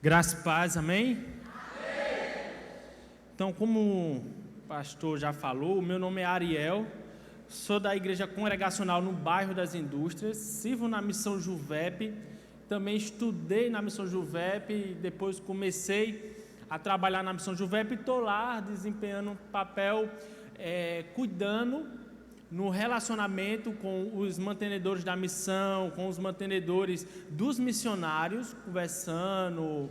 Graça e paz, amém? Amém? Então, como o pastor já falou, o meu nome é Ariel, sou da Igreja Congregacional no bairro das Indústrias, sirvo na Missão Juvep, também estudei na Missão Juvep, depois comecei a trabalhar na Missão Juvep e estou lá desempenhando um papel, cuidando no relacionamento com os mantenedores da missão, com os mantenedores dos missionários, conversando,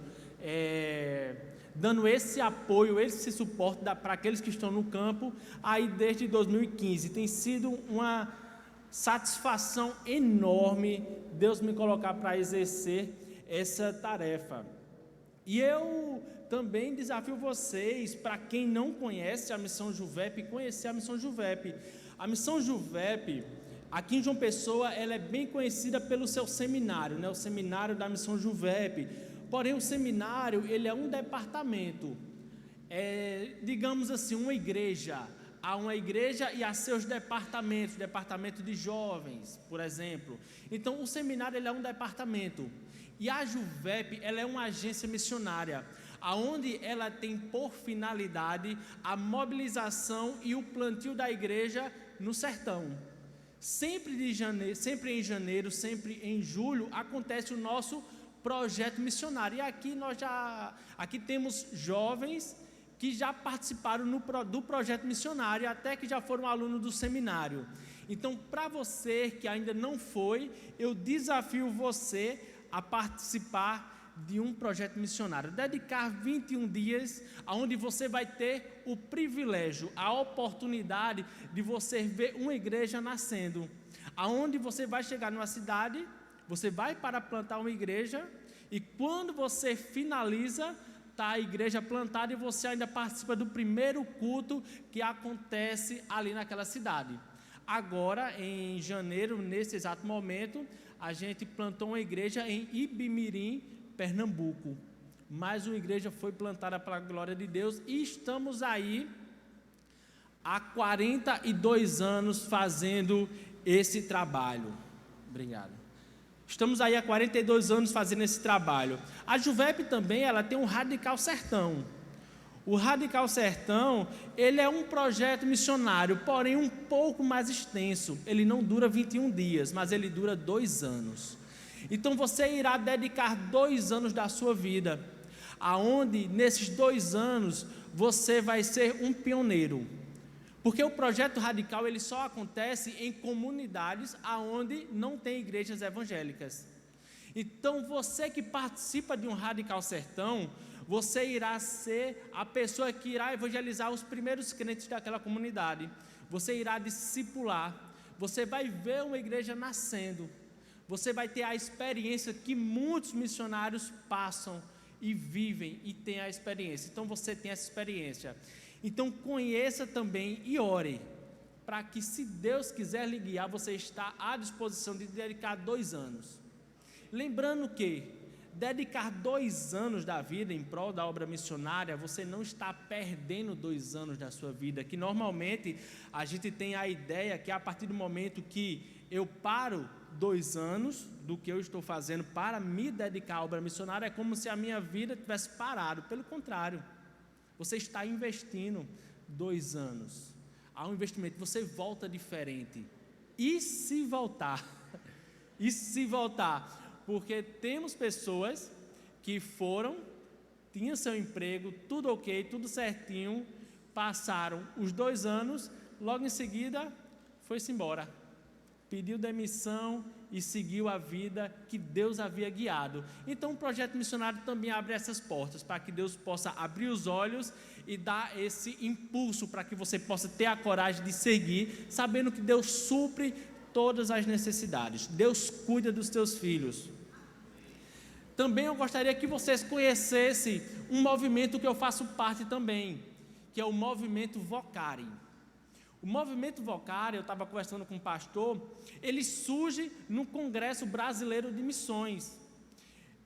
dando esse apoio, esse suporte para aqueles que estão no campo, aí desde 2015. Tem sido uma satisfação enorme Deus me colocar para exercer essa tarefa. E eu também desafio vocês, para quem não conhece a Missão Juvep, conhecer a Missão Juvep. A Missão Juvep, aqui em João Pessoa, ela é bem conhecida pelo seu seminário, né? O seminário da Missão Juvep. Porém, o seminário, ele é um departamento, digamos assim, uma igreja. Há uma igreja e há seus departamentos, departamento de jovens, por exemplo. Então, o seminário, ele é um departamento. E a Juvep, ela é uma agência missionária, aonde ela tem por finalidade a mobilização e o plantio da igreja no sertão. Sempre em janeiro, sempre em julho, acontece o nosso projeto missionário. E aqui temos jovens que já participaram do projeto missionário, até que já foram alunos do seminário. Então, para você que ainda não foi, eu desafio você a participar de um projeto missionário, dedicar 21 dias, onde você vai ter o privilégio, a oportunidade de você ver uma igreja nascendo, aonde você vai chegar numa cidade, você vai para plantar uma igreja, e quando você finaliza, está a igreja plantada e você ainda participa do primeiro culto que acontece ali naquela cidade. Agora, em janeiro, nesse exato momento, a gente plantou uma igreja em Ibimirim, Pernambuco. Mais uma igreja foi plantada para a glória de Deus e estamos aí há 42 anos fazendo esse trabalho. Obrigado. Estamos aí há 42 anos fazendo esse trabalho. A Juvep também, ela tem um Radical Sertão. O Radical Sertão, ele é um projeto missionário, porém um pouco mais extenso. Ele não dura 21 dias, mas ele dura 2 anos. Então você irá dedicar 2 anos da sua vida, aonde nesses 2 anos você vai ser um pioneiro. Porque o projeto radical, ele só acontece em comunidades aonde não tem igrejas evangélicas. Então você que participa de um Radical Sertão, você irá ser a pessoa que irá evangelizar os primeiros crentes daquela comunidade. Você irá discipular, você vai ver uma igreja nascendo, você vai ter a experiência que muitos missionários passam e vivem e têm a experiência. Então você tem essa experiência. Então conheça também e ore, para que, se Deus quiser lhe guiar, você está à disposição de dedicar 2 anos. Lembrando que dedicar 2 anos da vida em prol da obra missionária, você não está perdendo 2 anos da sua vida, que normalmente a gente tem a ideia que a partir do momento que eu paro 2 anos do que eu estou fazendo para me dedicar à obra missionária, é como se a minha vida tivesse parado. Pelo contrário, você está investindo 2 anos. Há um investimento, você volta diferente. E se voltar? E se voltar? Porque temos pessoas que tinham seu emprego, tudo ok, tudo certinho, passaram os 2 anos, logo em seguida foi-se embora, pediu demissão e seguiu a vida que Deus havia guiado. Então o projeto missionário também abre essas portas, para que Deus possa abrir os olhos e dar esse impulso, para que você possa ter a coragem de seguir, sabendo que Deus supre todas as necessidades. Deus cuida dos teus filhos. Também eu gostaria que vocês conhecessem um movimento que eu faço parte também, que é o movimento Vocare. O movimento Vocare, eu estava conversando com um pastor, ele surge no Congresso Brasileiro de Missões.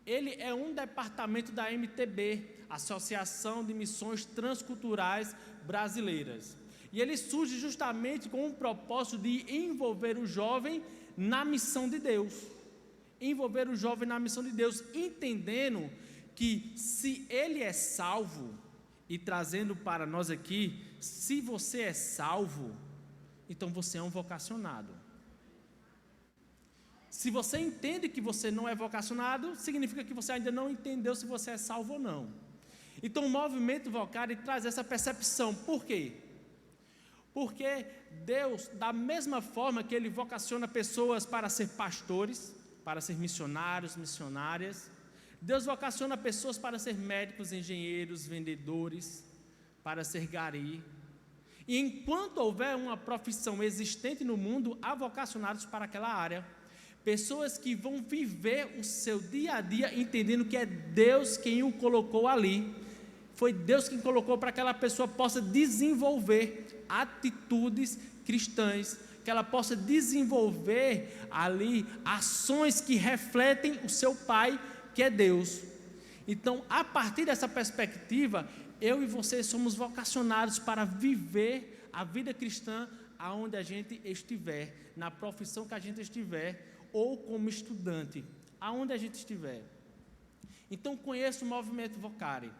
Ele é um departamento da MTB, Associação de Missões Transculturais Brasileiras. E ele surge justamente com o propósito de envolver o jovem na missão de Deus. Envolver o jovem na missão de Deus, entendendo que se ele é salvo, e trazendo para nós aqui, se você é salvo, então você é um vocacionado. Se você entende que você não é vocacionado, significa que você ainda não entendeu se você é salvo ou não. Então o movimento Vocari traz essa percepção. Por quê? Porque Deus, da mesma forma que Ele vocaciona pessoas para ser pastores, para ser missionários, missionárias, Deus vocaciona pessoas para ser médicos, engenheiros, vendedores, para ser gari. E enquanto houver uma profissão existente no mundo, há vocacionados para aquela área. Pessoas que vão viver o seu dia a dia entendendo que é Deus quem o colocou ali. Foi Deus quem colocou para que aquela pessoa possa desenvolver atitudes cristãs, que ela possa desenvolver ali ações que refletem o seu Pai, que é Deus. Então, a partir dessa perspectiva, eu e você somos vocacionados para viver a vida cristã aonde a gente estiver, na profissão que a gente estiver, ou como estudante, aonde a gente estiver. Então, conheço o movimento Vocari.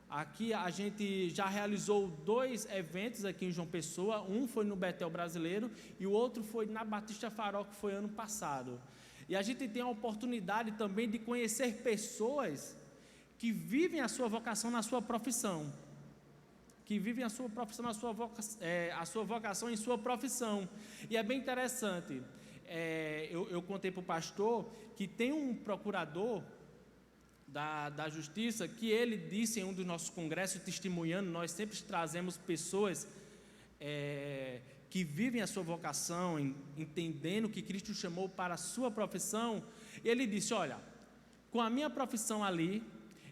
Aqui a gente já realizou 2 eventos aqui em João Pessoa, um foi no Betel Brasileiro e o outro foi na Batista Farol, que foi ano passado. E a gente tem a oportunidade também de conhecer pessoas que vivem a sua vocação na sua profissão, que vivem a sua profissão na sua a sua vocação em sua profissão. E é bem interessante, eu contei para o pastor que tem um procurador da Justiça, que ele disse em um dos nossos congressos, testemunhando, nós sempre trazemos pessoas que vivem a sua vocação, entendendo que Cristo chamou para a sua profissão. Ele disse, olha, com a minha profissão ali,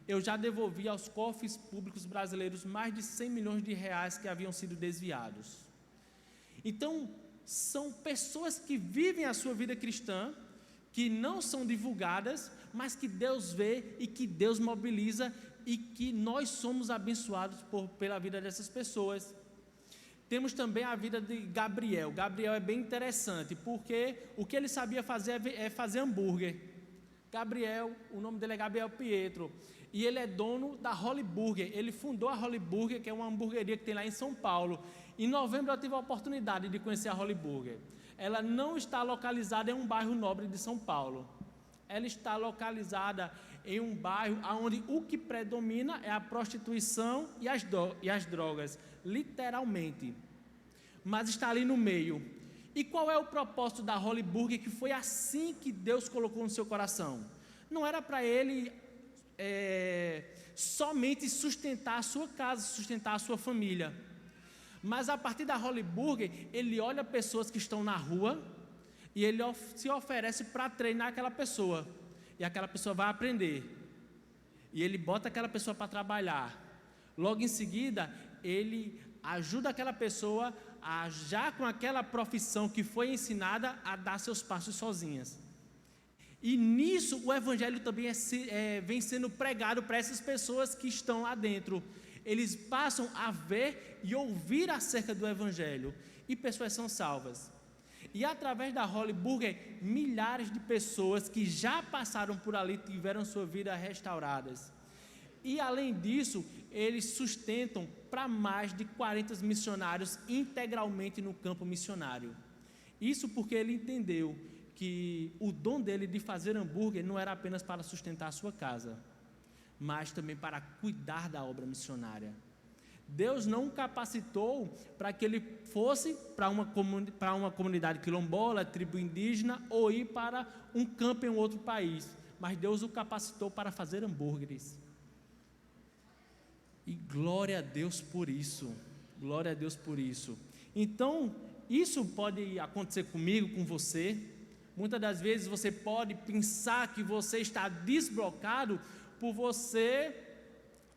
eu já devolvi aos cofres públicos brasileiros mais de 100 milhões de reais que haviam sido desviados. Então, são pessoas que vivem a sua vida cristã, que não são divulgadas, mas que Deus vê e que Deus mobiliza e que nós somos abençoados pela vida dessas pessoas. Temos também a vida de Gabriel. Gabriel é bem interessante, porque o que ele sabia fazer é fazer hambúrguer. Gabriel, o nome dele é Gabriel Pietro, e ele é dono da Holy Burger. Ele fundou a Holy Burger, que é uma hamburgueria que tem lá em São Paulo. Em novembro eu tive a oportunidade de conhecer a Holy Burger. Ela não está localizada em um bairro nobre de São Paulo. Ela está localizada em um bairro onde o que predomina é a prostituição e as drogas, literalmente. Mas está ali no meio. E qual é o propósito da Holy Burger, que foi assim que Deus colocou no seu coração? Não era para ele somente sustentar a sua casa, sustentar a sua família. Mas a partir da Holy Burger, ele olha pessoas que estão na rua e ele se oferece para treinar aquela pessoa. E aquela pessoa vai aprender. E ele bota aquela pessoa para trabalhar. Logo em seguida, ele ajuda aquela pessoa a, já com aquela profissão que foi ensinada, a dar seus passos sozinhas. E nisso o Evangelho também vem sendo pregado para essas pessoas que estão lá dentro. Eles passam a ver e ouvir acerca do Evangelho, e pessoas são salvas. E através da Holy Burger, milhares de pessoas que já passaram por ali tiveram sua vida restauradas. E além disso, eles sustentam para mais de 40 missionários integralmente no campo missionário. Isso porque ele entendeu que o dom dele de fazer hambúrguer não era apenas para sustentar a sua casa, mas também para cuidar da obra missionária. Deus não o capacitou para que ele fosse para uma comunidade quilombola, tribo indígena, ou ir para um campo em outro país, mas Deus o capacitou para fazer hambúrgueres. E glória a Deus por isso, glória a Deus por isso. Então, isso pode acontecer comigo, com você. Muitas das vezes você pode pensar que você está desblocado por você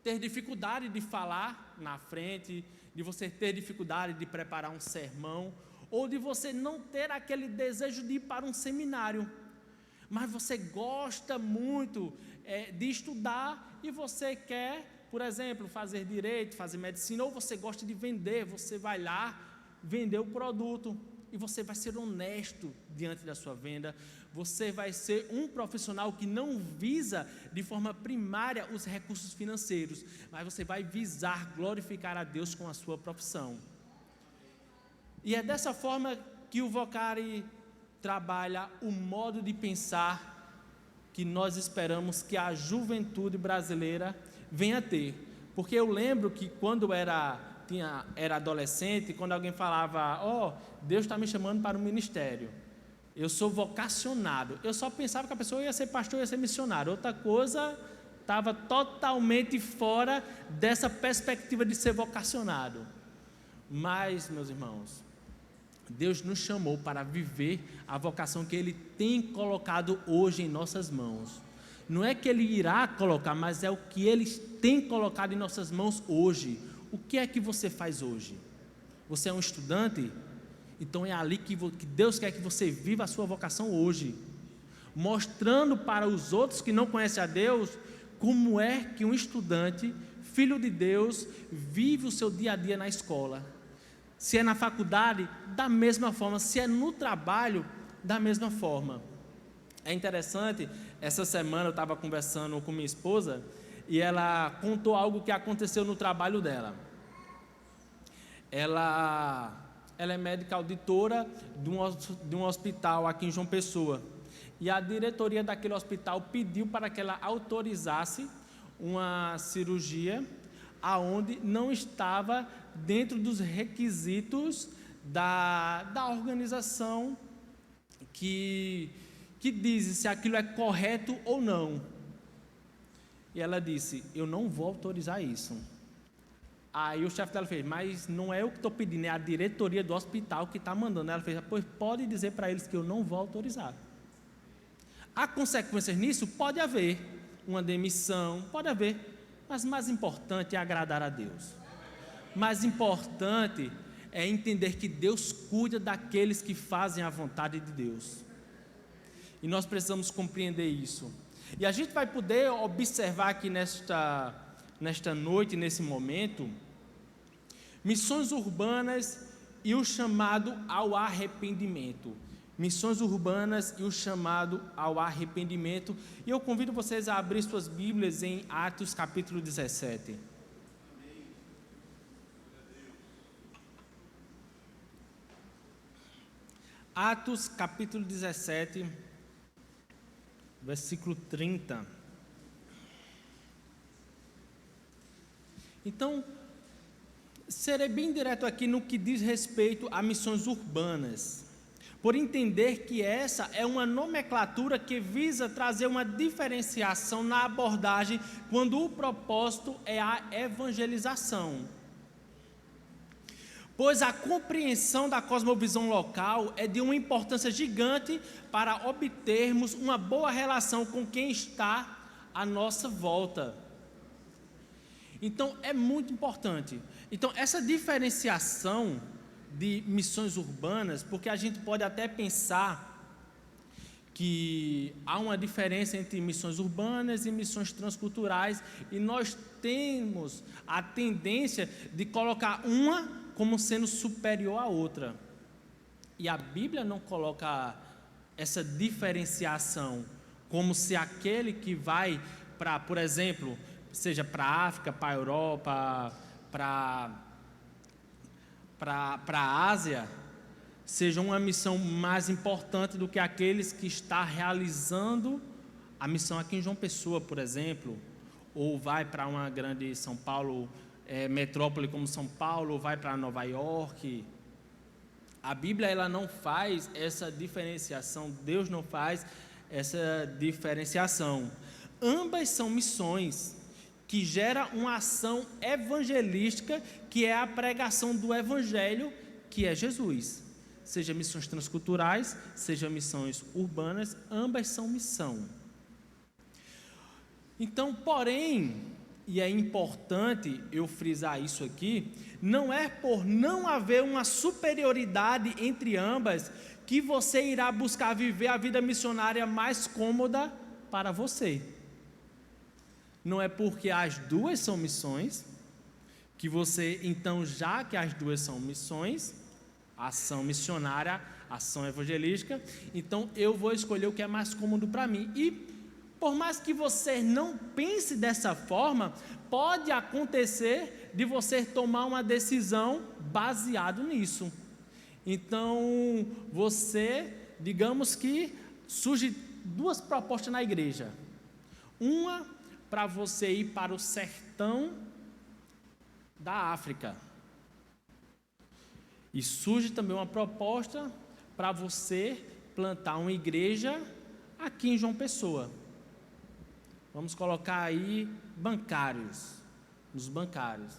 ter dificuldade de falar na frente, de você ter dificuldade de preparar um sermão, ou de você não ter aquele desejo de ir para um seminário, mas você gosta muito de estudar e você quer, por exemplo, fazer direito, fazer medicina, ou você gosta de vender, você vai lá vender o produto. e você vai ser honesto diante da sua venda. Você vai ser um profissional que não visa de forma primária os recursos financeiros, mas você vai visar glorificar a Deus com a sua profissão. E é dessa forma que o Vocari trabalha o modo de pensar que nós esperamos que a juventude brasileira venha a ter. Porque eu lembro que quando era adolescente, quando alguém falava, Deus está me chamando para o ministério, eu sou vocacionado, eu só pensava que a pessoa ia ser pastor, ia ser missionário. Outra coisa estava totalmente fora dessa perspectiva de ser vocacionado. Mas, meus irmãos, Deus nos chamou para viver a vocação que Ele tem colocado hoje em nossas mãos. Não é que Ele irá colocar, mas é o que Ele tem colocado em nossas mãos hoje. O que é que você faz hoje? Você é um estudante? Então é ali que Deus quer que você viva a sua vocação hoje, mostrando para os outros que não conhecem a Deus, como é que um estudante, filho de Deus, vive o seu dia a dia na escola. Se é na faculdade, da mesma forma. Se é no trabalho, da mesma forma. É interessante, essa semana eu estava conversando com minha esposa e ela contou algo que aconteceu no trabalho dela. Ela é médica auditora de um hospital aqui em João Pessoa. E a diretoria daquele hospital pediu para que ela autorizasse uma cirurgia aonde não estava dentro dos requisitos da organização que diz se aquilo é correto ou não. E ela disse, eu não vou autorizar isso. Aí o chefe dela fez, mas não é eu que estou pedindo, é a diretoria do hospital que está mandando. Ela fez, pois pode dizer para eles que eu não vou autorizar. Há consequências nisso? Pode haver uma demissão, pode haver, mas mais importante é agradar a Deus. Mais importante é entender que Deus cuida daqueles que fazem a vontade de Deus. E nós precisamos compreender isso. E a gente vai poder observar aqui nesta noite, nesse momento, missões urbanas e o chamado ao arrependimento. Missões urbanas e o chamado ao arrependimento. E eu convido vocês a abrir suas Bíblias em Atos capítulo 17. Atos capítulo 17, versículo 30. Então, serei bem direto aqui no que diz respeito a missões urbanas, por entender que essa é uma nomenclatura que visa trazer uma diferenciação na abordagem quando o propósito é a evangelização. Pois a compreensão da cosmovisão local é de uma importância gigante para obtermos uma boa relação com quem está à nossa volta. Então, é muito importante. Então, essa diferenciação de missões urbanas, porque a gente pode até pensar que há uma diferença entre missões urbanas e missões transculturais, e nós temos a tendência de colocar uma como sendo superior à outra. E a Bíblia não coloca essa diferenciação como se aquele que vai para, por exemplo, seja para a África, para a Europa, para a Ásia, seja uma missão mais importante do que aqueles que está realizando a missão aqui em João Pessoa, por exemplo, ou vai para uma grande São Paulo, metrópole como São Paulo, ou vai para Nova York. A Bíblia ela não faz essa diferenciação, Deus não faz essa diferenciação. Ambas são missões que geram uma ação evangelística, que é a pregação do Evangelho, que é Jesus. Seja missões transculturais, seja missões urbanas, ambas são missão. Então, porém, e é importante eu frisar isso aqui, não é por não haver uma superioridade entre ambas que você irá buscar viver a vida missionária mais cômoda para você. Não é porque as duas são missões que você, então, já que as duas são missões, ação missionária, ação evangelística. Então eu vou escolher o que é mais cômodo para mim. E por mais que você não pense dessa forma, pode acontecer de você tomar uma decisão baseado nisso. Então você, digamos que surge duas propostas na igreja. Uma para você ir para o sertão da África. E surge também uma proposta para você plantar uma igreja aqui em João Pessoa. Vamos colocar aí os bancários.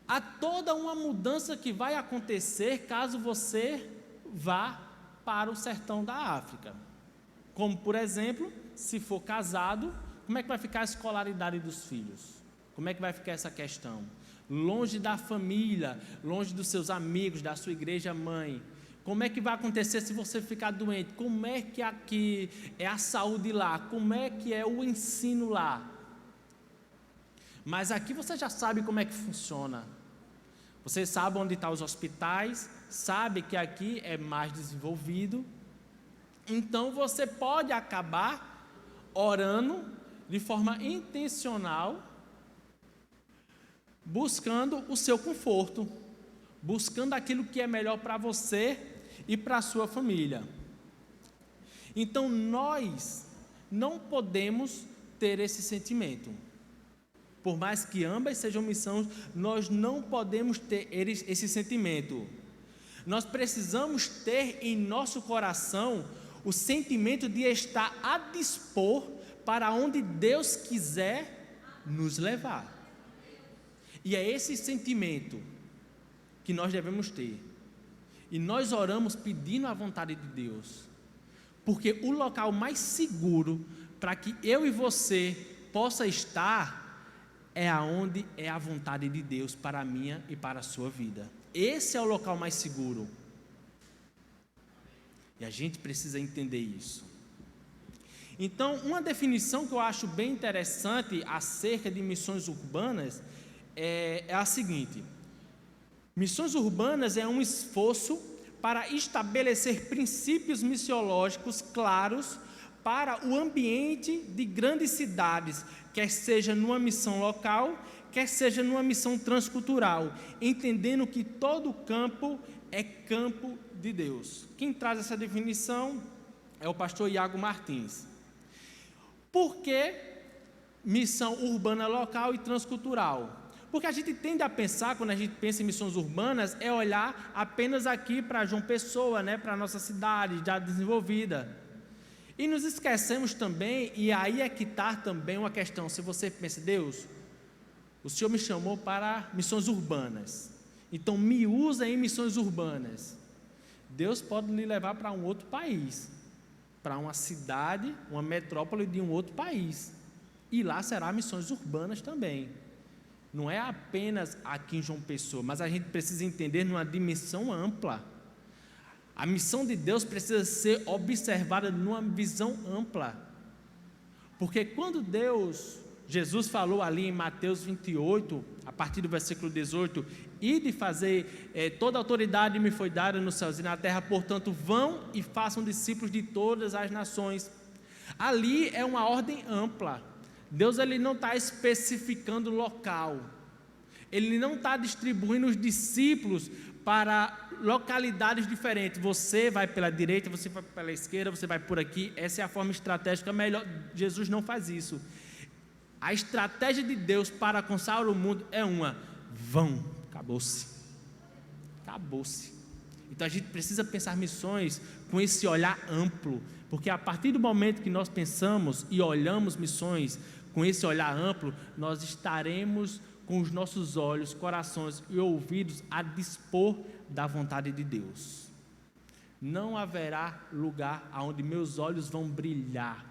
Há toda uma mudança que vai acontecer caso você vá para o sertão da África. Como, por exemplo, se for casado, como é que vai ficar a escolaridade dos filhos? Como é que vai ficar essa questão? Longe da família, longe dos seus amigos, da sua igreja mãe. Como é que vai acontecer se você ficar doente? Como é que aqui é a saúde lá? Como é que é o ensino lá? Mas aqui você já sabe como é que funciona. Você sabe onde estão os hospitais, sabe que aqui é mais desenvolvido. Então você pode acabar orando de forma intencional, buscando o seu conforto, buscando aquilo que é melhor para você e para a sua família. Então nós não podemos ter esse sentimento. Por mais que ambas sejam missões, nós não podemos ter esse sentimento. Nós precisamos ter em nosso coração o sentimento de estar a dispor para onde Deus quiser nos levar. E é esse sentimento que nós devemos ter. E nós oramos pedindo a vontade de Deus. Porque o local mais seguro para que eu e você possa estar é aonde é a vontade de Deus para a minha e para a sua vida. Esse é o local mais seguro. E a gente precisa entender isso. Então, uma definição que eu acho bem interessante acerca de missões urbanas é a seguinte: missões urbanas é um esforço para estabelecer princípios missiológicos claros para o ambiente de grandes cidades, quer seja numa missão local, quer seja numa missão transcultural, entendendo que todo campo é campo de Deus. Quem traz essa definição é o pastor Iago Martins. Por que missão urbana local e transcultural? Porque a gente tende a pensar, quando a gente pensa em missões urbanas, é olhar apenas aqui para João Pessoa, para a nossa cidade já desenvolvida. E nos esquecemos também, e aí é que está também uma questão, se você pensa, Deus, o Senhor me chamou para missões urbanas, então me usa em missões urbanas. Deus pode lhe levar para um outro país, para uma cidade, uma metrópole de um outro país, e lá será missões urbanas também. Não é apenas aqui em João Pessoa, mas a gente precisa entender numa dimensão ampla. A missão de Deus precisa ser observada numa visão ampla. Porque quando Jesus falou ali em Mateus 28, a partir do versículo 18, e de fazer, toda autoridade me foi dada nos céus e na terra, portanto vão e façam discípulos de todas as nações. Ali é uma ordem ampla. Deus ele não está especificando local, Ele não está distribuindo os discípulos para localidades diferentes. Você vai pela direita, você vai pela esquerda, você vai por aqui. Essa é a forma estratégica melhor. Jesus não faz isso. A estratégia de Deus para alcançar o mundo é vão, acabou-se. Então a gente precisa pensar missões com esse olhar amplo, porque a partir do momento que nós pensamos e olhamos missões com esse olhar amplo, nós estaremos com os nossos olhos, corações e ouvidos a dispor da vontade de Deus. Não haverá lugar onde meus olhos vão brilhar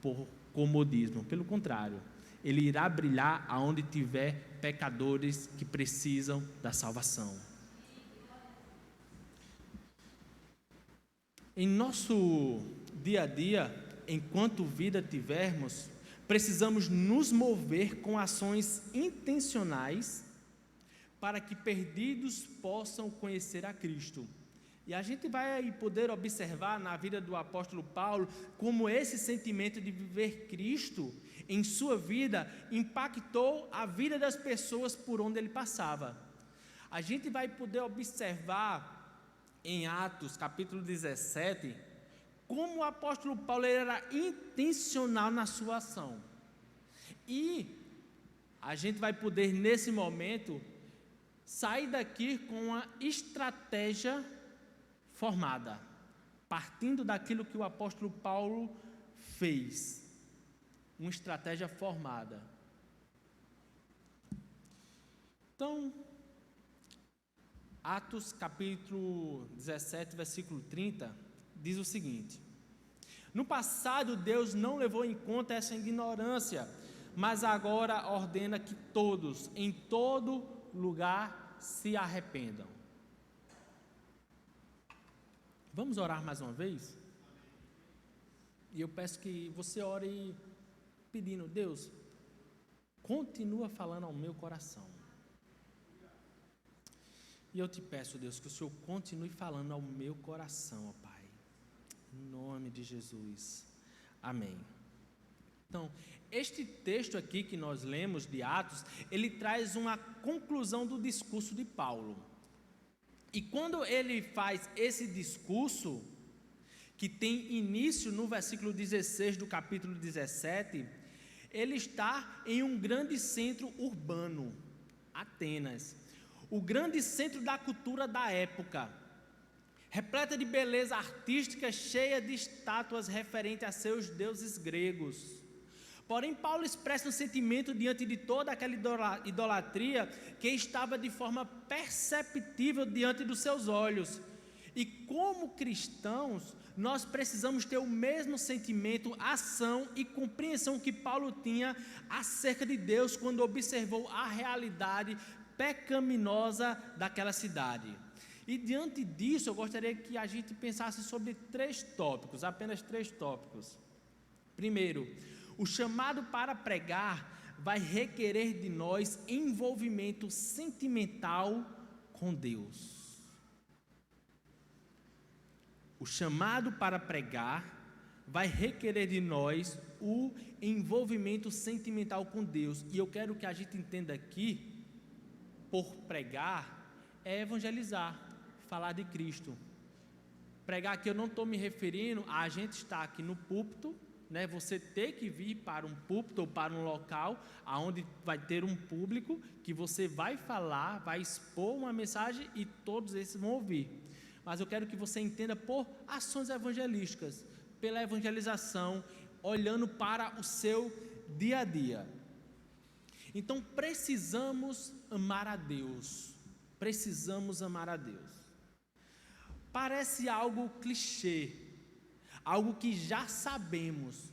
por comodismo, pelo contrário, ele irá brilhar aonde tiver pecadores que precisam da salvação. Em nosso dia a dia, enquanto vida tivermos, precisamos nos mover com ações intencionais para que perdidos possam conhecer a Cristo. E a gente vai poder observar na vida do apóstolo Paulo como esse sentimento de viver Cristo em sua vida impactou a vida das pessoas por onde ele passava. A gente vai poder observar em Atos capítulo 17 como o apóstolo Paulo era intencional na sua ação. E a gente vai poder nesse momento sair daqui com uma estratégia formada, partindo daquilo que o apóstolo Paulo fez, uma estratégia formada. Então, Atos capítulo 17, versículo 30, diz o seguinte: no passado Deus não levou em conta essa ignorância, mas agora ordena que todos, em todo lugar, se arrependam. Vamos orar mais uma vez? E eu peço que você ore pedindo: Deus, continua falando ao meu coração. E eu te peço, Deus, que o Senhor continue falando ao meu coração, ó Pai. Em nome de Jesus. Amém. Então, este texto aqui que nós lemos de Atos, ele traz uma conclusão do discurso de Paulo. E quando ele faz esse discurso, que tem início no versículo 16 do capítulo 17, ele está em um grande centro urbano, Atenas, o grande centro da cultura da época, repleta de beleza artística, cheia de estátuas referentes a seus deuses gregos. Porém, Paulo expressa um sentimento diante de toda aquela idolatria que estava de forma perceptível diante dos seus olhos. E como cristãos, nós precisamos ter o mesmo sentimento, ação e compreensão que Paulo tinha acerca de Deus quando observou a realidade pecaminosa daquela cidade. E diante disso, eu gostaria que a gente pensasse sobre 3 tópicos, apenas 3 tópicos. Primeiro, o chamado para pregar vai requerer de nós envolvimento sentimental com Deus. O chamado para pregar vai requerer de nós o envolvimento sentimental com Deus. E eu quero que a gente entenda aqui, por pregar, é evangelizar, falar de Cristo. Pregar aqui eu não estou me referindo a gente estar aqui no púlpito, né? Você ter que vir para um púlpito ou para um local onde vai ter um público que você vai falar, vai expor uma mensagem e todos esses vão ouvir. Mas eu quero que você entenda por ações evangelísticas, pela evangelização, olhando para o seu dia a dia. Então precisamos amar a Deus. Precisamos amar a Deus. Parece algo clichê, algo que já sabemos.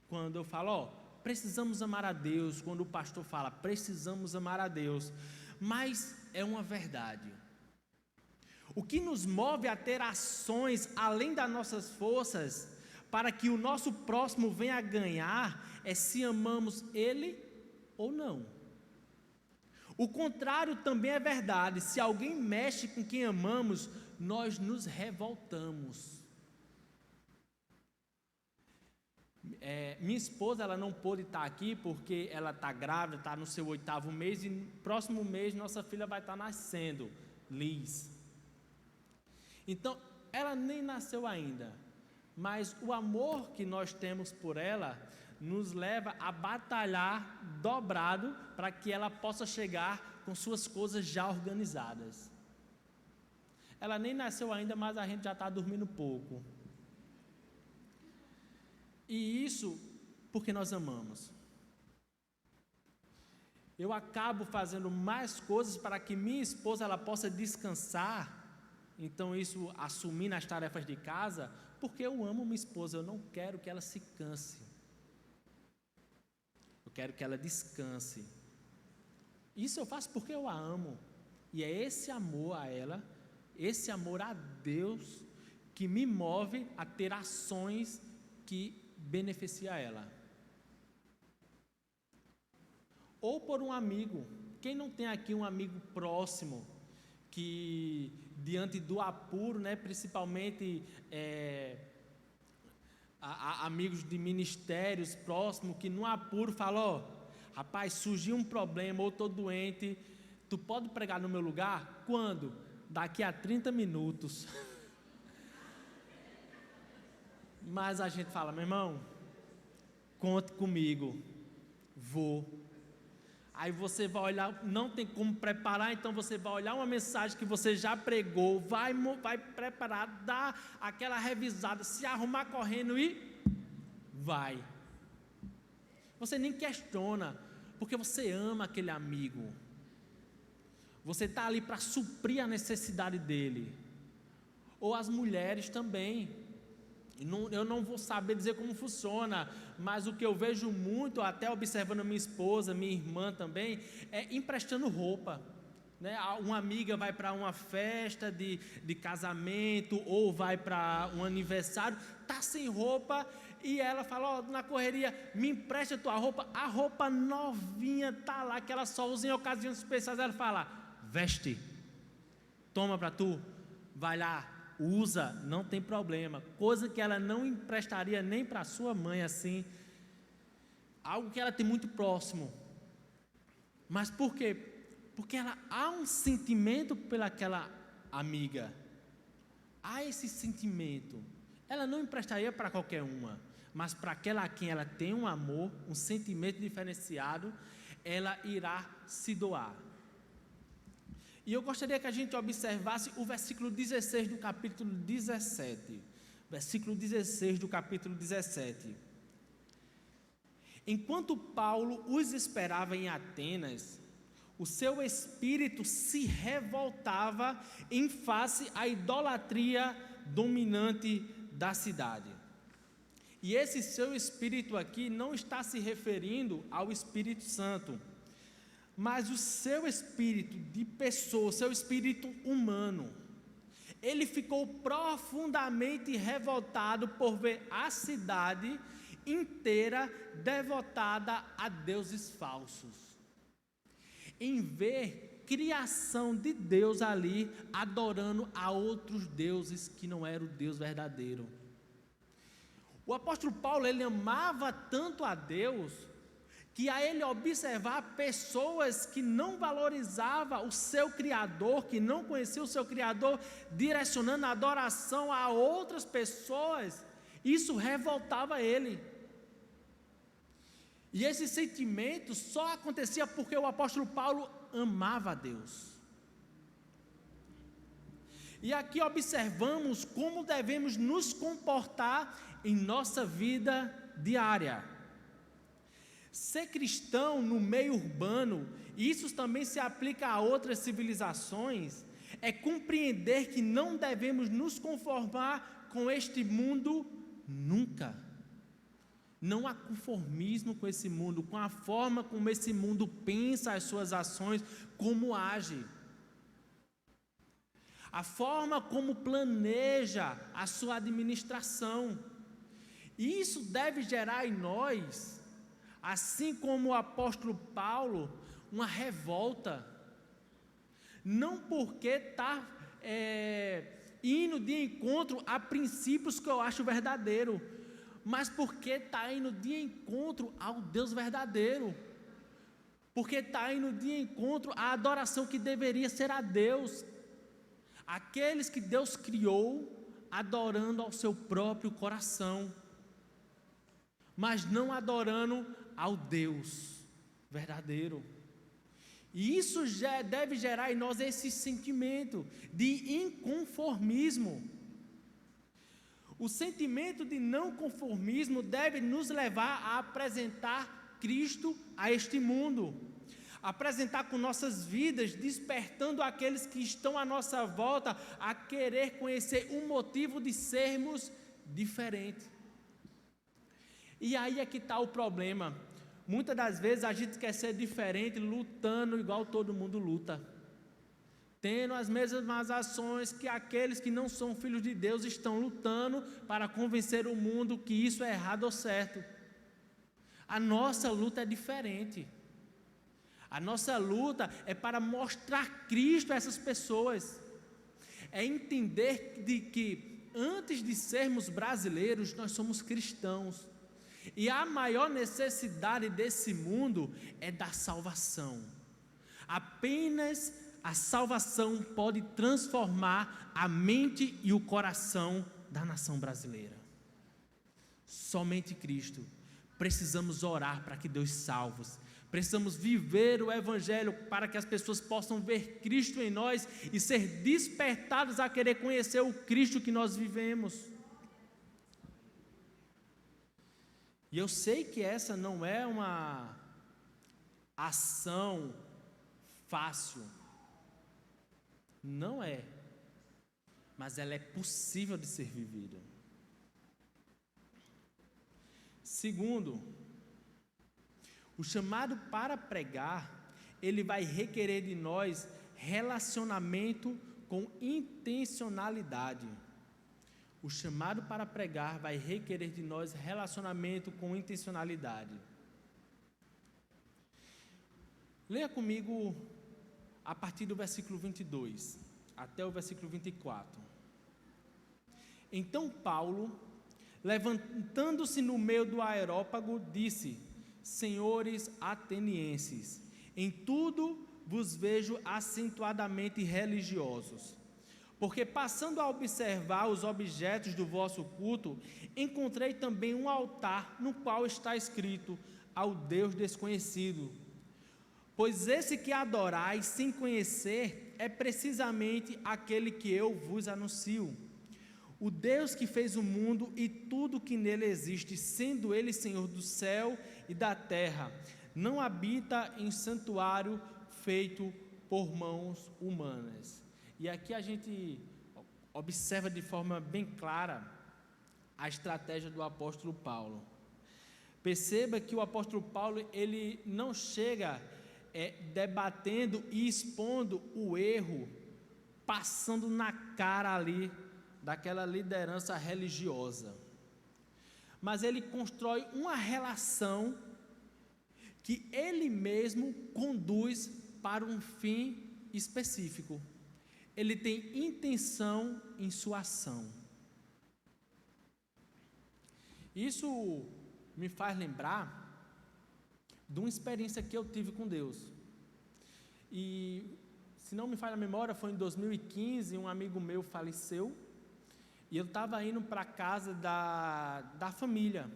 Quando eu falo, precisamos amar a Deus, quando o pastor fala, precisamos amar a Deus, mas é uma verdade. O que nos move a ter ações além das nossas forças, para que o nosso próximo venha a ganhar, é se amamos ele ou não. O contrário também é verdade. Se alguém mexe com quem amamos, nós nos revoltamos. Minha esposa, ela não pôde estar aqui porque ela está grávida, está no seu 8º mês, e no próximo mês nossa filha vai estar nascendo, Liz. Então, ela nem nasceu ainda, mas o amor que nós temos por ela nos leva a batalhar dobrado para que ela possa chegar com suas coisas já organizadas. Ela nem nasceu ainda, mas a gente já está dormindo pouco. E isso porque nós amamos. Eu acabo fazendo mais coisas para que minha esposa ela possa descansar. Então isso, assumir as tarefas de casa, porque eu amo minha esposa, eu não quero que ela se canse. Eu quero que ela descanse. Isso eu faço porque eu a amo. E é esse amor a ela, esse amor a Deus, que me move a ter ações que beneficiam ela. Ou por um amigo, Quem não tem aqui um amigo próximo que, diante do apuro, né, principalmente amigos de ministérios próximos, que no apuro falam: ó, rapaz, surgiu um problema ou estou doente, tu pode pregar no meu lugar? Quando? Daqui a 30 minutos. Mas a gente fala: meu irmão, conte comigo, vou. Aí você vai olhar, não tem como preparar, então você vai olhar uma mensagem que você já pregou, vai preparar, dar aquela revisada, se arrumar correndo e vai. Você nem questiona, porque você ama aquele amigo. Você está ali para suprir a necessidade dele. Ou as mulheres também. Eu não vou saber dizer como funciona, mas o que eu vejo muito, até observando minha esposa, minha irmã também, é emprestando roupa, né? Uma amiga vai para uma festa de casamento, ou vai para um aniversário, está sem roupa, e ela fala: ó, na correria, me empresta a tua roupa, a roupa novinha está lá, que ela só usa em ocasiões especiais. Ela fala: veste, toma para tu, vai lá, usa, não tem problema. Coisa que ela não emprestaria nem para sua mãe, assim, algo que ela tem muito próximo. Mas por quê? Porque há um sentimento pelaquela amiga, há esse sentimento. Ela não emprestaria para qualquer uma, mas para aquela a quem ela tem um amor, um sentimento diferenciado, ela irá se doar. E eu gostaria que a gente observasse o versículo 16 do capítulo 17. Versículo 16 do capítulo 17. Enquanto Paulo os esperava em Atenas, o seu espírito se revoltava em face à idolatria dominante da cidade. E esse seu espírito aqui não está se referindo ao Espírito Santo, mas o seu espírito de pessoa, o seu espírito humano. Ele ficou profundamente revoltado por ver a cidade inteira devotada a deuses falsos, em ver criação de Deus ali adorando a outros deuses que não era o Deus verdadeiro. O apóstolo Paulo, ele amava tanto a Deus, que a ele observar pessoas que não valorizavam o seu Criador, que não conheciam o seu Criador, direcionando a adoração a outras pessoas, isso revoltava ele. E esse sentimento só acontecia porque o apóstolo Paulo amava a Deus. E aqui observamos como devemos nos comportar em nossa vida diária. Ser cristão no meio urbano, e isso também se aplica a outras civilizações, é compreender que não devemos nos conformar com este mundo nunca. Não há conformismo com esse mundo, com a forma como esse mundo pensa as suas ações, como age, a forma como planeja a sua administração. E isso deve gerar em nós, assim como o apóstolo Paulo, uma revolta, não porque está indo de encontro a princípios que eu acho verdadeiro, mas porque está indo de encontro ao Deus verdadeiro, porque está indo de encontro à adoração que deveria ser a Deus, aqueles que Deus criou adorando ao seu próprio coração, mas não adorando ao Deus verdadeiro. E isso já deve gerar em nós esse sentimento de inconformismo. O sentimento de não conformismo deve nos levar a apresentar Cristo a este mundo, apresentar com nossas vidas, despertando aqueles que estão à nossa volta a querer conhecer o motivo de sermos diferentes. E aí é que está o problema. Muitas das vezes a gente quer ser diferente, lutando igual todo mundo luta, tendo as mesmas ações que aqueles que não são filhos de Deus estão lutando para convencer o mundo que isso é errado ou certo. A nossa luta é diferente. A nossa luta é para mostrar Cristo a essas pessoas. É entender de que antes de sermos brasileiros, nós somos cristãos. E a maior necessidade desse mundo é da salvação. Apenas a salvação pode transformar a mente e o coração da nação brasileira. Somente Cristo. Precisamos orar para que Deus salve. Precisamos viver o Evangelho para que as pessoas possam ver Cristo em nós e ser despertadas a querer conhecer o Cristo que nós vivemos. E eu sei que essa não é uma ação fácil. Não é. Mas ela é possível de ser vivida. Segundo, o chamado para pregar, ele vai requerer de nós relacionamento com intencionalidade. O chamado para pregar vai requerer de nós relacionamento com intencionalidade. Leia comigo a partir do versículo 22 até o versículo 24. Então Paulo, levantando-se no meio do aerópago, disse: Senhores atenienses, em tudo vos vejo acentuadamente religiosos, porque passando a observar os objetos do vosso culto, encontrei também um altar no qual está escrito: ao Deus desconhecido. Pois esse que adorais sem conhecer é precisamente aquele que eu vos anuncio. O Deus que fez o mundo e tudo que nele existe, sendo ele Senhor do céu e da terra, não habita em santuário feito por mãos humanas. E aqui a gente observa de forma bem clara a estratégia do apóstolo Paulo. Perceba que o apóstolo Paulo, ele não chega debatendo e expondo o erro, passando na cara ali daquela liderança religiosa, mas ele constrói uma relação que ele mesmo conduz para um fim específico. Ele tem intenção em sua ação. Isso me faz lembrar de uma experiência que eu tive com Deus. E, se não me falha a memória, foi em 2015, um amigo meu faleceu, e eu estava indo para a casa da família.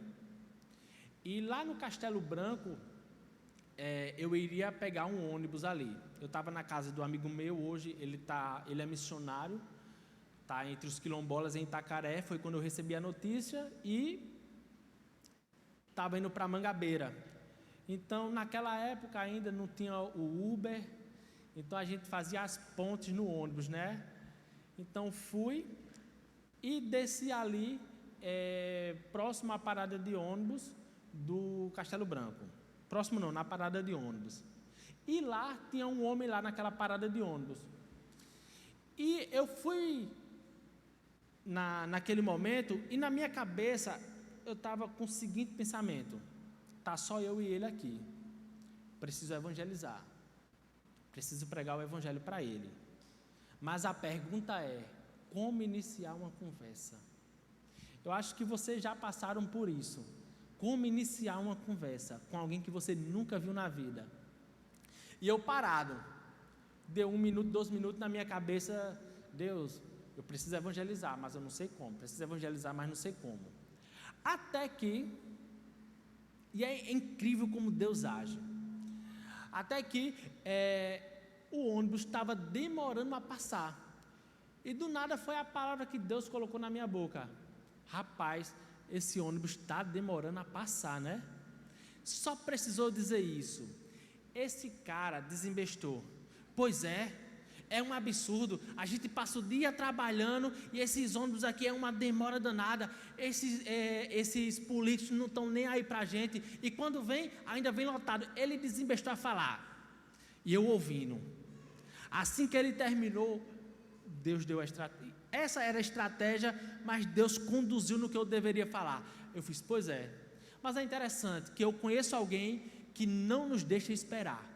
E lá no Castelo Branco, eu iria pegar um ônibus ali. Eu estava na casa do amigo meu, hoje ele é missionário, está entre os quilombolas em Itacaré, foi quando eu recebi a notícia, e estava indo para Mangabeira. Então, naquela época ainda não tinha o Uber, então a gente fazia as pontes no ônibus, né? Então fui e desci ali, próximo à parada de ônibus do Castelo Branco. Próximo não, na parada de ônibus. E lá tinha um homem lá naquela parada de ônibus. E eu fui naquele momento, e na minha cabeça eu estava com o seguinte pensamento: está só eu e ele aqui, preciso evangelizar, preciso pregar o evangelho para ele. Mas a pergunta é: como iniciar uma conversa? Eu acho que vocês já passaram por isso. Como iniciar uma conversa com alguém que você nunca viu na vida? E eu parado, deu 1 minuto, 2 minutos na minha cabeça: Deus, eu preciso evangelizar, mas eu não sei como, preciso evangelizar, mas não sei como. Até que, e é incrível como Deus age, até que o ônibus estava demorando a passar, e do nada foi a palavra que Deus colocou na minha boca: rapaz, esse ônibus está demorando a passar, né? Só precisou dizer isso. Esse cara desembestou. Pois é um absurdo, a gente passa o dia trabalhando e esses ônibus aqui é uma demora danada, esses políticos não estão nem aí para a gente, e quando vem, ainda vem lotado. Ele desembestou a falar, e eu ouvindo. Assim que ele terminou, Deus deu a estratégia. Essa era a estratégia, mas Deus conduziu no que eu deveria falar. Eu fiz: pois é. Mas é interessante que eu conheço alguém que não nos deixa esperar.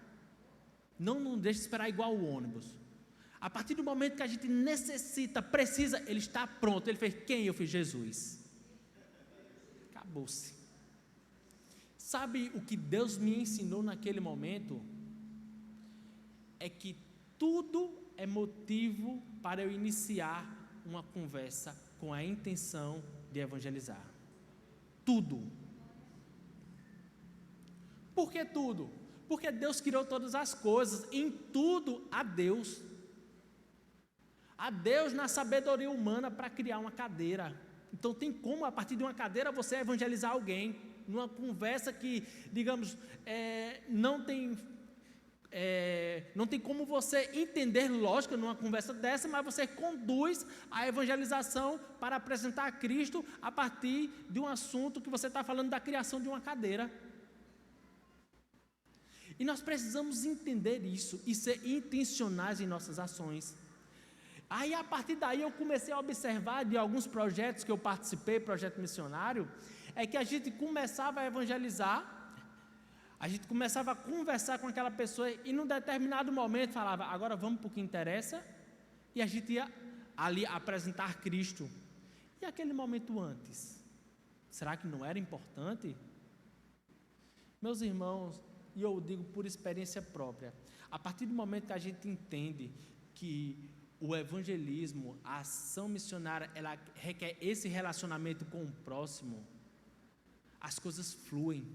Não nos deixe esperar igual o ônibus. A partir do momento que a gente necessita, precisa, Ele está pronto. Ele fez quem? Eu fiz Jesus. Acabou-se. Sabe o que Deus me ensinou naquele momento? É que tudo é motivo para eu iniciar uma conversa com a intenção de evangelizar. Tudo. Por que tudo? Porque Deus criou todas as coisas, em tudo há Deus. Há Deus na sabedoria humana para criar uma cadeira. Então tem como, a partir de uma cadeira, você evangelizar alguém, numa conversa que, digamos, não tem como você entender lógica numa conversa dessa, mas você conduz a evangelização para apresentar a Cristo a partir de um assunto que você está falando da criação de uma cadeira. E nós precisamos entender isso e ser intencionais em nossas ações. Aí, a partir daí, eu comecei a observar de alguns projetos que eu participei, projeto missionário, é que a gente começava a evangelizar, a gente começava a conversar com aquela pessoa e, num determinado momento, falava, agora vamos para o que interessa, e a gente ia ali apresentar Cristo. E aquele momento antes, será que não era importante? Meus irmãos, e eu digo por experiência própria, a partir do momento que a gente entende que o evangelismo, a ação missionária, ela requer esse relacionamento com o próximo, as coisas fluem,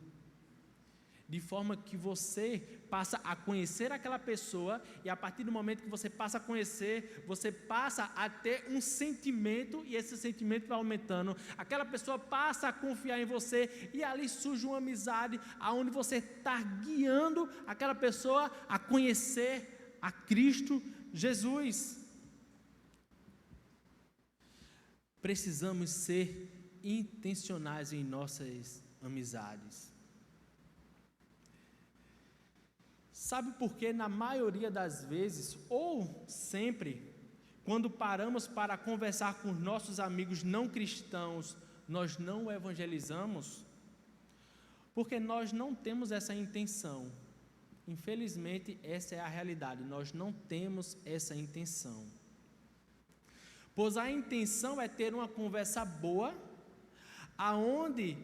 de forma que você passa a conhecer aquela pessoa, e a partir do momento que você passa a conhecer, você passa a ter um sentimento, e esse sentimento vai aumentando, aquela pessoa passa a confiar em você, e ali surge uma amizade, aonde você está guiando aquela pessoa a conhecer a Cristo Jesus. Precisamos ser intencionais em nossas amizades. Sabe por que na maioria das vezes, ou sempre, quando paramos para conversar com nossos amigos não cristãos, nós não evangelizamos? Porque nós não temos essa intenção. Infelizmente, essa é a realidade, nós não temos essa intenção. Pois a intenção é ter uma conversa boa, aonde,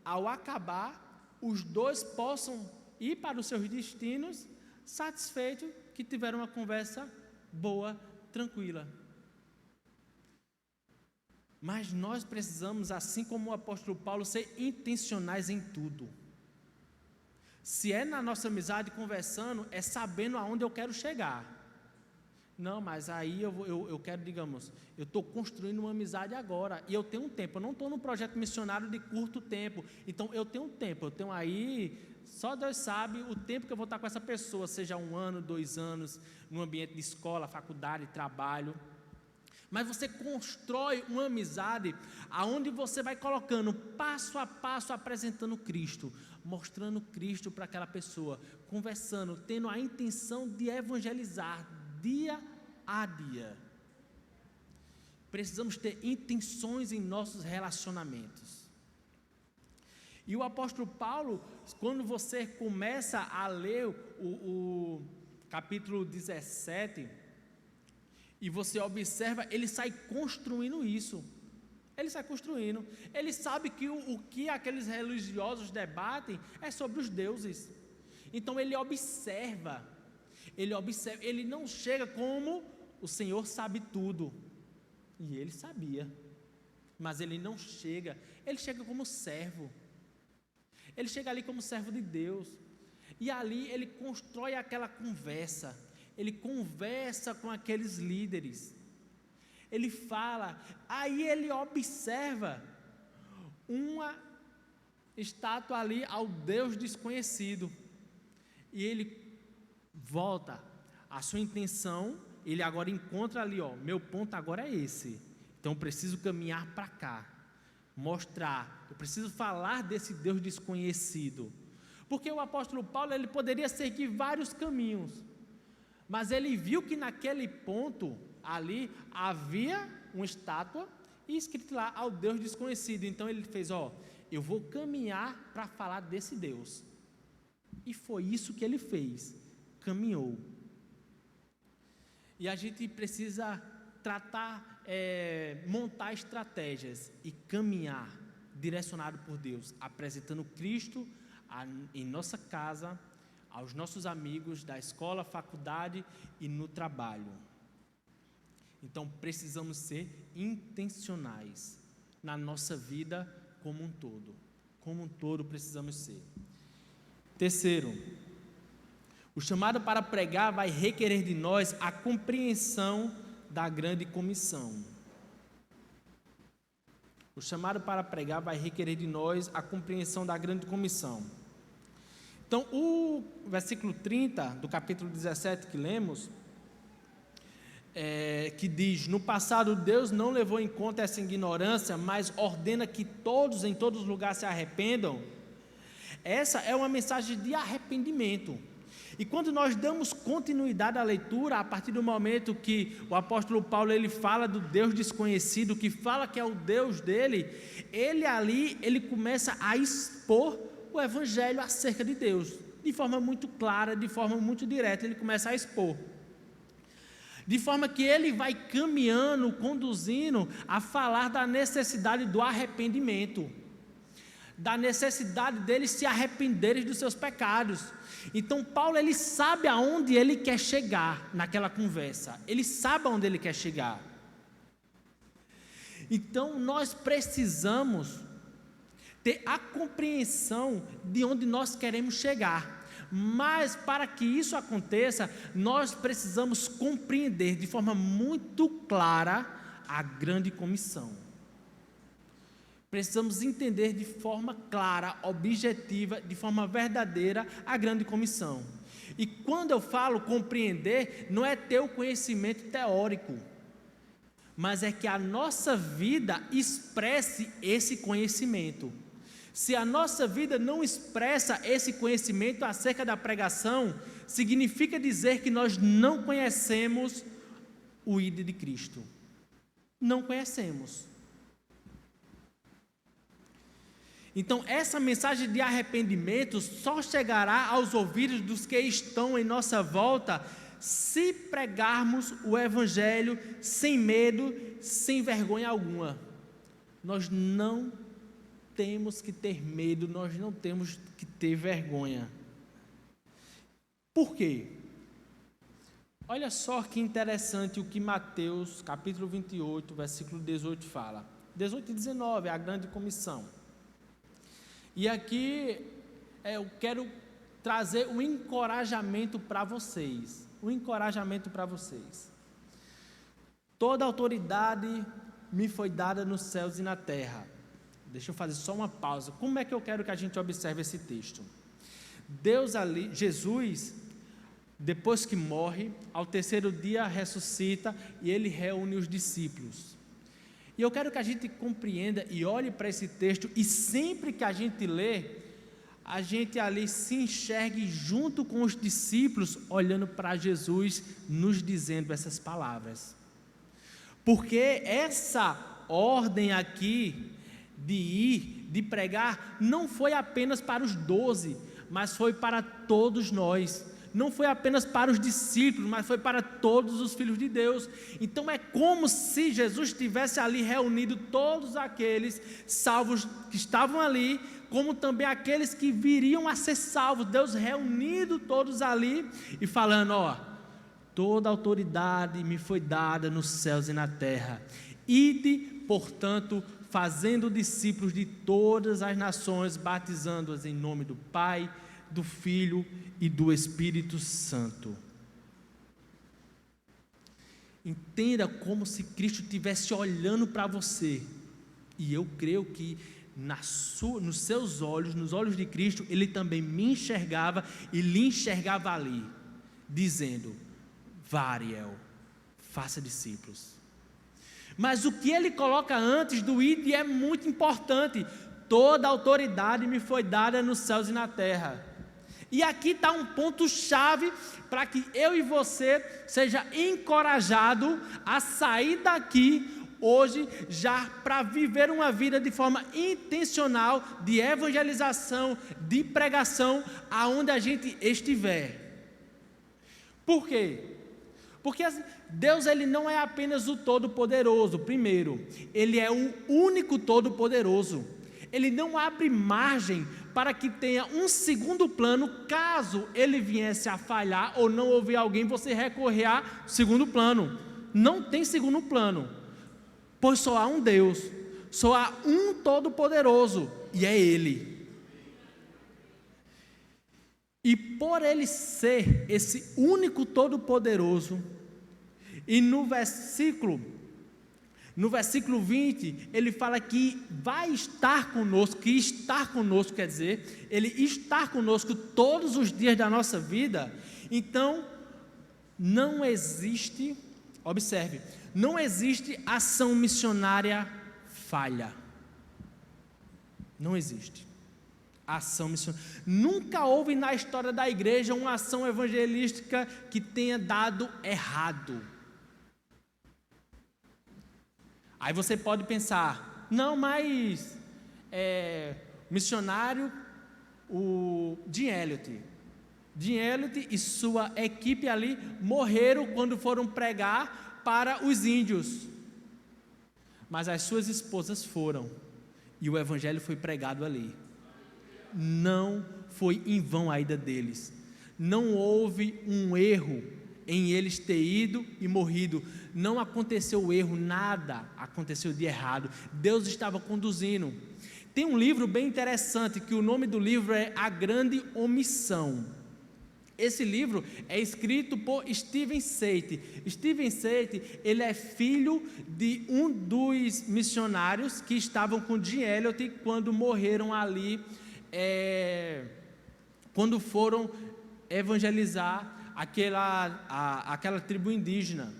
ao acabar, os dois possam ir para os seus destinos, satisfeitos que tiveram uma conversa boa, tranquila. Mas nós precisamos, assim como o apóstolo Paulo, ser intencionais em tudo. Se é na nossa amizade conversando, é sabendo aonde eu quero chegar. Não, mas aí eu quero, digamos, eu estou construindo uma amizade agora, e eu tenho um tempo, eu não estou num projeto missionário de curto tempo, então eu tenho um tempo, eu tenho aí, só Deus sabe o tempo que eu vou estar com essa pessoa, seja 1 ano, 2 anos, no ambiente de escola, faculdade, trabalho. Mas você constrói uma amizade aonde você vai colocando passo a passo, apresentando Cristo, mostrando Cristo para aquela pessoa, conversando, tendo a intenção de evangelizar dia a dia. Precisamos ter intenções em nossos relacionamentos. E o apóstolo Paulo, quando você começa a ler o capítulo 17, e você observa, ele sai construindo isso. Ele sai construindo. Ele sabe que o que aqueles religiosos debatem é sobre os deuses. Então ele observa, ele não chega como o Senhor sabe tudo. E ele sabia. Mas ele não chega, ele chega como servo. Ele chega ali como servo de Deus. E ali ele constrói aquela conversa. Ele conversa com aqueles líderes, ele fala, aí ele observa uma estátua ali ao Deus desconhecido, e ele volta, a sua intenção, ele agora encontra ali, meu ponto agora é esse, então eu preciso caminhar para cá, mostrar, eu preciso falar desse Deus desconhecido, porque o apóstolo Paulo, ele poderia seguir vários caminhos, mas ele viu que naquele ponto ali havia uma estátua e escrito lá ao Deus desconhecido. Então ele fez, eu vou caminhar para falar desse Deus. E foi isso que ele fez. caminhou. E a gente precisa montar estratégias e caminhar direcionado por Deus, apresentando Cristo em nossa casa, aos nossos amigos da escola, faculdade e no trabalho. Então precisamos ser intencionais na nossa vida como um todo precisamos ser. Terceiro, o chamado para pregar vai requerer de nós a compreensão da grande comissão. O chamado para pregar vai requerer de nós a compreensão da grande comissão. Então, o versículo 30 do capítulo 17 que lemos, que diz: no passado Deus não levou em conta essa ignorância, mas ordena que todos em todos os lugares se arrependam. Essa é uma mensagem de arrependimento. E quando nós damos continuidade à leitura, a partir do momento que o apóstolo Paulo ele fala do Deus desconhecido, que fala que é o Deus dele, ele começa a expor o evangelho acerca de Deus, de forma muito clara, de forma muito direta, ele começa a expor. De forma que ele vai caminhando, conduzindo a falar da necessidade do arrependimento, da necessidade deles se arrependerem dos seus pecados. Então Paulo ele sabe aonde ele quer chegar naquela conversa, ele sabe aonde ele quer chegar. Então nós precisamos ter a compreensão de onde nós queremos chegar. Mas para que isso aconteça, nós precisamos compreender de forma muito clara a grande comissão. Precisamos entender de forma clara, objetiva, de forma verdadeira a grande comissão. E quando eu falo compreender, não é ter o conhecimento teórico, mas é que a nossa vida expresse esse conhecimento. Se a nossa vida não expressa esse conhecimento acerca da pregação, significa dizer que nós não conhecemos o ID de Cristo. Não conhecemos. Então, essa mensagem de arrependimento só chegará aos ouvidos dos que estão em nossa volta se pregarmos o Evangelho sem medo, sem vergonha alguma. Nós não temos que ter medo, nós não temos que ter vergonha. Por quê? Olha só que interessante o que Mateus, capítulo 28, versículo 18 fala. 18 e 19, a grande comissão. E aqui eu quero trazer um encorajamento para vocês. Um encorajamento para vocês. Toda autoridade me foi dada nos céus e na terra. Deixa eu fazer só uma pausa. Como é que eu quero que a gente observe esse texto? Jesus, depois que morre, ao terceiro dia ressuscita e ele reúne os discípulos. E eu quero que a gente compreenda e olhe para esse texto e sempre que a gente lê, a gente ali se enxergue junto com os discípulos, olhando para Jesus, nos dizendo essas palavras. Porque essa ordem aqui de ir, de pregar, não foi apenas para os 12, mas foi para todos nós. Não foi apenas para os discípulos, mas foi para todos os filhos de Deus. Então é como se Jesus tivesse ali reunido todos aqueles salvos que estavam ali, como também aqueles que viriam a ser salvos. Deus reunindo todos ali e falando: ó, toda autoridade me foi dada nos céus e na terra. Ide, portanto, fazendo discípulos de todas as nações, batizando-as em nome do Pai, do Filho e do Espírito Santo. Entenda como se Cristo estivesse olhando para você. E eu creio que nos seus olhos, nos olhos de Cristo, Ele também me enxergava e lhe enxergava ali, dizendo: vá, Ariel, faça discípulos. Mas o que Ele coloca antes do id é muito importante. Toda autoridade me foi dada nos céus e na terra. E aqui está um ponto-chave para que eu e você seja encorajado a sair daqui hoje já para viver uma vida de forma intencional de evangelização, de pregação, aonde a gente estiver. Por quê? Porque Deus, ele não é apenas o Todo-Poderoso. Primeiro, ele é o único Todo-Poderoso. Ele não abre margem para que tenha um segundo plano, caso ele viesse a falhar ou não houver alguém, você recorrer a segundo plano. Não tem segundo plano, pois só há um Deus, só há um Todo-Poderoso, e é Ele. E por Ele ser esse único Todo-Poderoso, e no versículo 20, ele fala que vai estar conosco, que estar conosco quer dizer, Ele estar conosco todos os dias da nossa vida. Então, não existe, observe, não existe ação missionária falha. Não existe ação missionária. Nunca houve na história da igreja uma ação evangelística que tenha dado errado. Aí você pode pensar, não, mas missionário, o Jim Elliot e sua equipe ali morreram quando foram pregar para os índios, mas as suas esposas foram, e o evangelho foi pregado ali. Não foi em vão a ida deles, não houve um erro em eles ter ido e morrido, não aconteceu erro, nada aconteceu de errado, Deus estava conduzindo. Tem um livro bem interessante, que o nome do livro é A Grande Omissão. Esse livro é escrito por Steven Sate. Steven Sate, ele é filho de um dos missionários que estavam com Jim Elliot quando morreram ali, quando foram evangelizar aquela tribo indígena.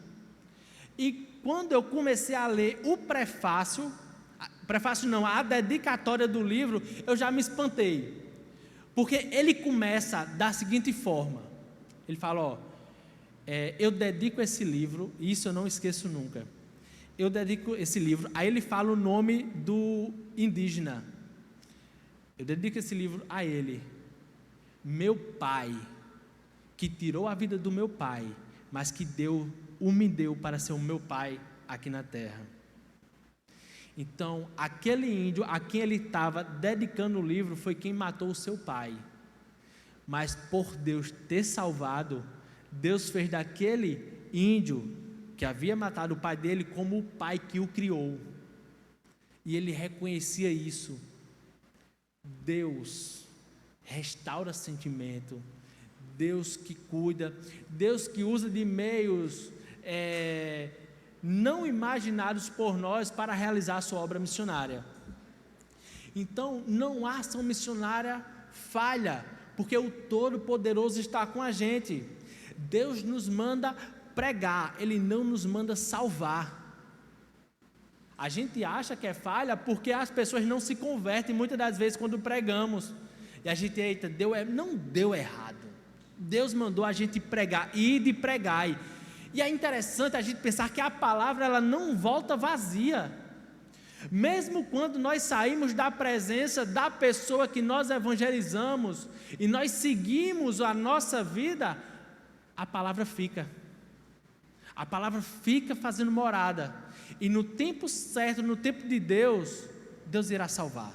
E quando eu comecei a ler o a dedicatória do livro, eu já me espantei, porque ele começa da seguinte forma, ele fala, eu dedico esse livro, e isso eu não esqueço nunca, eu dedico esse livro, aí ele fala o nome do indígena, eu dedico esse livro a ele, meu pai, que tirou a vida do meu pai, mas que me deu para ser o meu pai aqui na terra. Então, aquele índio a quem ele estava dedicando o livro foi quem matou o seu pai, mas por Deus ter salvado, Deus fez daquele índio que havia matado o pai dele como o pai que o criou, e ele reconhecia isso. Deus restaura sentimento, Deus que cuida, Deus que usa de meios não imaginados por nós para realizar a sua obra missionária. Então, não há ação missionária falha, porque o Todo-Poderoso está com a gente. Deus nos manda pregar, Ele não nos manda salvar. A gente acha que é falha porque as pessoas não se convertem muitas das vezes quando pregamos, e a gente, não deu errado, Deus mandou a gente pregar, ide e pregai. E é interessante a gente pensar que a palavra, ela não volta vazia, mesmo quando nós saímos da presença da pessoa que nós evangelizamos, e nós seguimos a nossa vida, a palavra fica fazendo morada, e no tempo certo, no tempo de Deus, Deus irá salvar,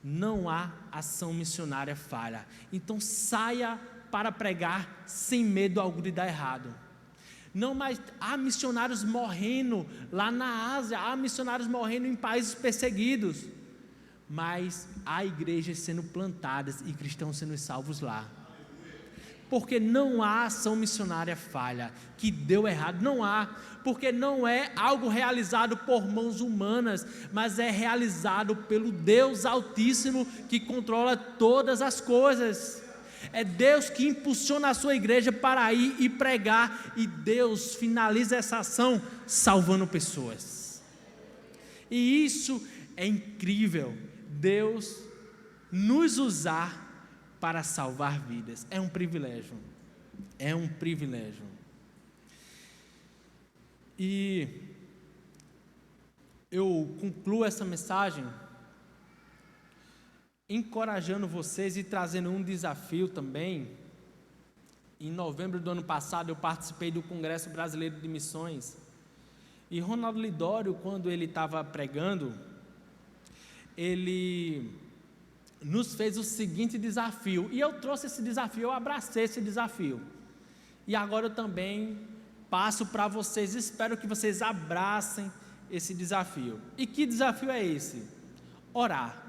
não há ação missionária falha. Então saia para pregar sem medo algum de dar errado. Não, mas há missionários morrendo lá na Ásia, há missionários morrendo em países perseguidos, mas há igrejas sendo plantadas e cristãos sendo salvos lá, porque não há ação missionária falha, que deu errado, não há, porque não é algo realizado por mãos humanas, mas é realizado pelo Deus Altíssimo, que controla todas as coisas. É Deus que impulsiona a sua igreja para ir e pregar, e Deus finaliza essa ação salvando pessoas. E isso é incrível, Deus nos usar para salvar vidas, é um privilégio, E eu concluo essa mensagem encorajando vocês e trazendo um desafio também. Em novembro do ano passado eu participei do Congresso Brasileiro de Missões, e Ronaldo Lidório, quando ele estava pregando, ele nos fez o seguinte desafio, e eu trouxe esse desafio, eu abracei esse desafio, e agora eu também passo para vocês, espero que vocês abracem esse desafio. E que desafio é esse? Orar,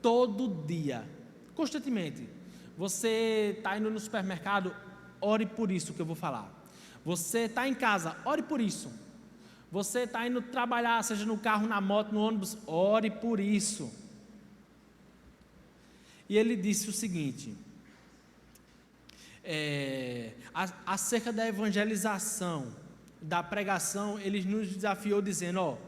todo dia, constantemente. Você está indo no supermercado, ore por isso que eu vou falar. Você está em casa, ore por isso. Você está indo trabalhar, seja no carro, na moto, no ônibus, ore por isso. E ele disse o seguinte, acerca da evangelização, da pregação, ele nos desafiou dizendo,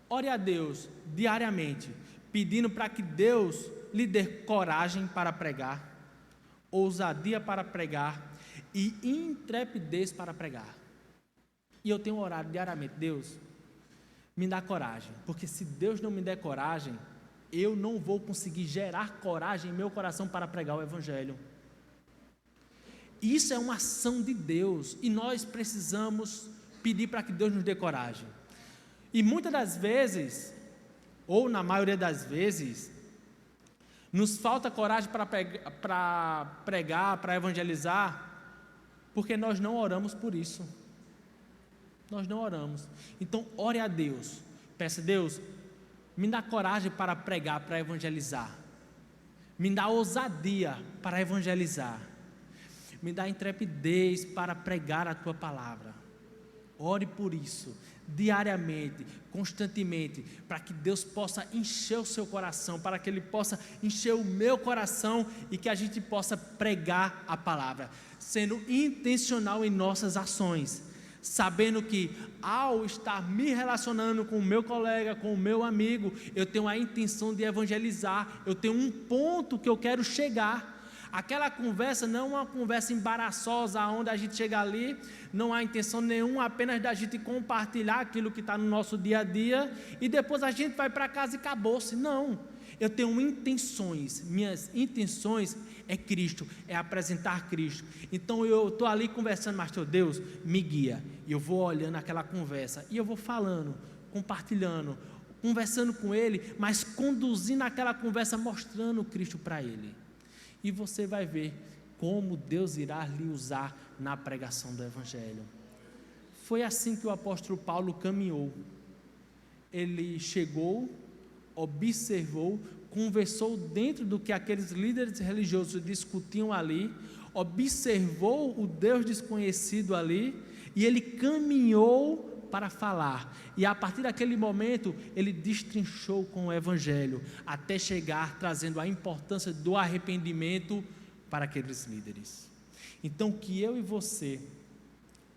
ore a Deus diariamente, pedindo para que Deus lhe dê coragem para pregar, ousadia para pregar e intrepidez para pregar. E eu tenho orado diariamente, Deus, me dá coragem, porque se Deus não me der coragem, eu não vou conseguir gerar coragem em meu coração para pregar o Evangelho. Isso é uma ação de Deus, e nós precisamos pedir para que Deus nos dê coragem. E muitas das vezes, ou na maioria das vezes, nos falta coragem para pregar, para evangelizar, porque nós não oramos por isso. Nós não oramos. Então, ore a Deus. Peça, Deus, me dá coragem para pregar, para evangelizar. Me dá ousadia para evangelizar. Me dá intrepidez para pregar a Tua palavra. Ore por isso, diariamente, constantemente, para que Deus possa encher o seu coração, para que Ele possa encher o meu coração e que a gente possa pregar a palavra, sendo intencional em nossas ações, sabendo que ao estar me relacionando com o meu colega, com o meu amigo, eu tenho a intenção de evangelizar, eu tenho um ponto que eu quero chegar. Aquela conversa não é uma conversa embaraçosa, onde a gente chega ali, não há intenção nenhuma, apenas da gente compartilhar aquilo que está no nosso dia a dia, e depois a gente vai para casa e acabou-se. Não, eu tenho intenções, minhas intenções é Cristo, é apresentar Cristo. Então eu estou ali conversando, mas teu Deus me guia, e eu vou olhando aquela conversa, e eu vou falando, compartilhando, conversando com Ele, mas conduzindo aquela conversa, mostrando Cristo para Ele. E você vai ver como Deus irá lhe usar na pregação do Evangelho. Foi assim que o apóstolo Paulo caminhou. Ele chegou, observou, conversou dentro do que aqueles líderes religiosos discutiam ali, observou o Deus desconhecido ali, e ele caminhou para falar, e a partir daquele momento ele destrinchou com o Evangelho, até chegar trazendo a importância do arrependimento para aqueles líderes. Então que eu e você,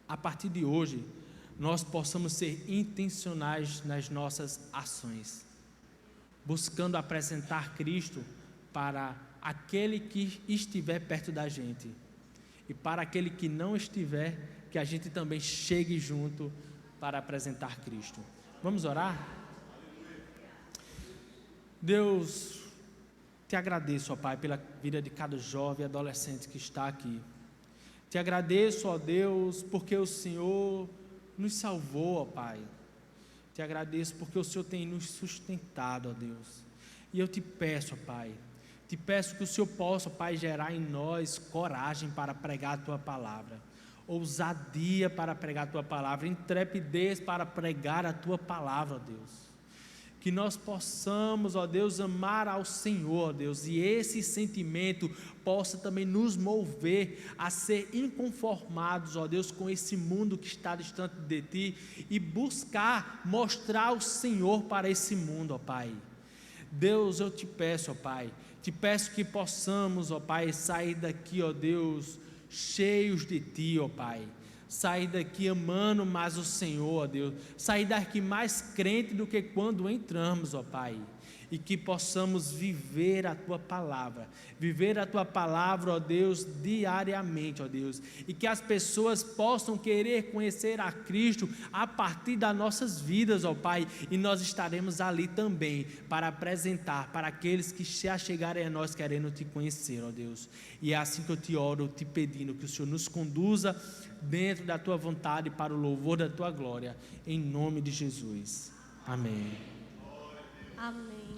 a partir de hoje, nós possamos ser intencionais nas nossas ações, buscando apresentar Cristo para aquele que estiver perto da gente, e para aquele que não estiver, que a gente também chegue junto para apresentar Cristo. Vamos orar? Deus, te agradeço, ó Pai, pela vida de cada jovem e adolescente que está aqui. Te agradeço, ó Deus, porque o Senhor nos salvou, ó Pai. Te agradeço porque o Senhor tem nos sustentado, ó Deus. E eu te peço, ó Pai, te peço que o Senhor possa, ó Pai, gerar em nós coragem para pregar a Tua palavra, ousadia para pregar a Tua palavra, intrepidez para pregar a Tua palavra, ó Deus. Que nós possamos, ó Deus, amar ao Senhor, ó Deus, e esse sentimento possa também nos mover a ser inconformados, ó Deus, com esse mundo que está distante de Ti, e buscar mostrar o Senhor para esse mundo, ó Pai. Deus, eu te peço, ó Pai, te peço que possamos, ó Pai, sair daqui, ó Deus, cheios de Ti, ó Pai, sair daqui amando mais o Senhor, ó Deus, sair daqui mais crente do que quando entramos, ó Pai, e que possamos viver a Tua palavra, ó Deus, diariamente, ó Deus, e que as pessoas possam querer conhecer a Cristo a partir das nossas vidas, ó Pai, e nós estaremos ali também para apresentar para aqueles que se achegarem a nós querendo Te conhecer, ó Deus. E é assim que eu Te oro, te pedindo que o Senhor nos conduza dentro da Tua vontade para o louvor da Tua glória, em nome de Jesus. Amém. Amém.